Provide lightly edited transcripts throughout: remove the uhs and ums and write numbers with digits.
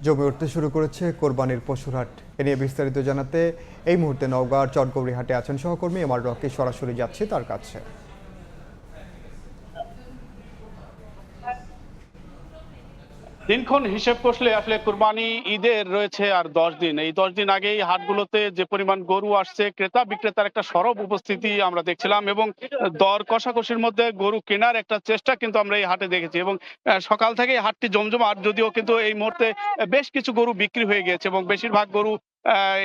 জমে উঠতে শুরু করেছে কোরবানির পশুর হাট। এ নিয়ে বিস্তারিত জানাতে এই মুহূর্তে নওগাঁর চটগৌরি হাটে আছেন সহকর্মী এমআর রকি। সরাসরি যাচ্ছি তার কাছে। দিনক্ষণ হিসেব করলে আসলে কুরবানি ঈদের রয়েছে আর 10 দিন। এই 10 দিন আগেই হাটগুলোতে যে পরিমাণ গরু আসছে, ক্রেতা বিক্রেতার একটা সরব উপস্থিতি আমরা দেখছিলাম এবং দর কষাকষির মধ্যে গরু কেনার একটা চেষ্টা কিন্তু আমরা এই হাটে দেখেছি এবং সকাল থেকেই হাটটি জমজমাট, যদিও কিন্তু এই মুহূর্তে বেশ কিছু গরু বিক্রি হয়ে গিয়েছে এবং বেশিরভাগ গরু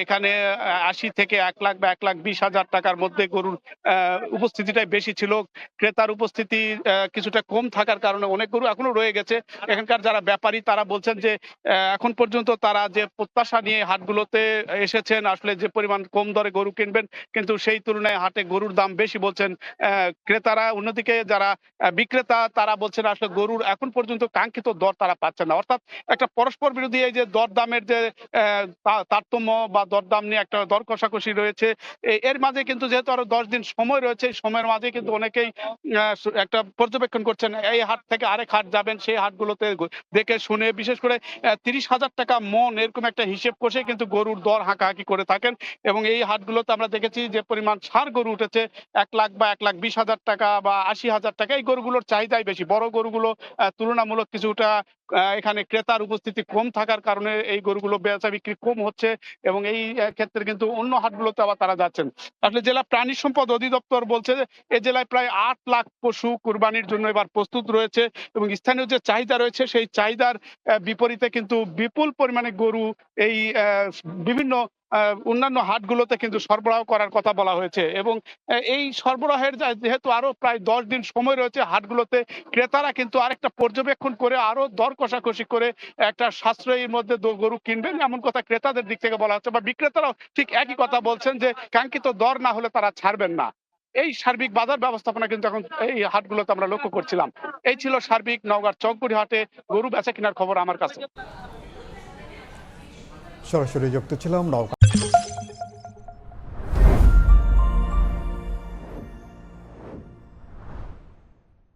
এখানে 80 থেকে 1 লাখ বা 1,20,000 টাকার মধ্যে গরুর উপস্থিতিটাই বেশি ছিল। ক্রেতার উপস্থিতি কিছুটা কম থাকার কারণে অনেক গরু এখনো রয়ে গেছে। এখানকার যারা ব্যাপারী তারা বলছেন যে এখন পর্যন্ত তারা যে প্রত্যাশা নিয়ে হাটগুলোতে এসেছেন, আসলে যে পরিমাণ কম দরে গরু কিনবেন, কিন্তু সেই তুলনায় হাটে গরুর দাম বেশি বলছেন ক্রেতারা। অন্যদিকে যারা বিক্রেতা তারা বলছেন আসলে গরুর এখন পর্যন্ত কাঙ্ক্ষিত দর তারা পাচ্ছেন না। অর্থাৎ একটা পরস্পর বিরোধী এই যে দরদামের যে তারতম্য বা দরদাম নিয়ে একটা দর কষাকষি রয়েছে। এর মাঝে কিন্তু যেহেতু আরো 10 দিন সময় রয়েছে, এই সময়ের মাঝে কিন্তু অনেকেই একটা পর্যবেক্ষণ করছেন, এই হাট থেকে আরেক হাট যাবেন, সেই হাটগুলোতে দেখে শুনে, বিশেষ করে 30,000 টাকা মন এরকম একটা হিসেব কষে কিন্তু গরুর দর হাঁকাহাঁকি করে থাকেন। এবং এই হাটগুলোতে আমরা দেখেছি যে পরিমাণ ষাঁড় গরু উঠেছে 1 লাখ বা 1,20,000 টাকা বা 80,000 টাকা। এই গরুগুলোর চাহিদাই বেশি। বড় গরুগুলো তুলনামূলক কিছুটা এখানে ক্রেতার উপস্থিতি কম থাকার কারণে এই গরুগুলো বেচা বিক্রি কম হচ্ছে এবং এই ক্ষেত্রে কিন্তু অন্য হাটগুলোতে আবার তারা যাচ্ছেন। আসলে জেলা প্রাণী সম্পদ অধিদপ্তর বলছে যে এ জেলায় প্রায় 8 লাখ পশু কুরবানির জন্য এবার প্রস্তুত রয়েছে এবং স্থানীয় যে চাহিদা রয়েছে সেই চাহিদার বিপরীতে কিন্তু বিপুল পরিমাণে গরু এই বিভিন্ন অন্যান্য হাটগুলোতে কিন্তু সরবরাহ করার কথা বলা হয়েছে এবং এই সরবরাহের যেহেতু আরো প্রায় 10 দিন সময় রয়েছে, হাটগুলোতে ক্রেতারা কিন্তু আরেকটা পর্যবেক্ষণ করে আরো দর কষাকষি করে একটা সাশ্রয়ীর মধ্যে গরু কিনবেন, এমন কথা ক্রেতাদের দিক থেকে বলা হচ্ছে। বা বিক্রেতারাও ঠিক একই কথা বলছেন যে কাঙ্ক্ষিত দর না হলে তারা ছাড়বেন না। এই সার্বিক বাজার ব্যবস্থাপনা কিন্তু এখন এই হাটগুলোতে আমরা লক্ষ্য করছিলাম। এই ছিল সার্বিক নওগাঁর চকগুড়ি হাটে গরু বেচা কেনার খবর আমার কাছে। সরাসরি যুক্ত ছিলাম নওগাঁ।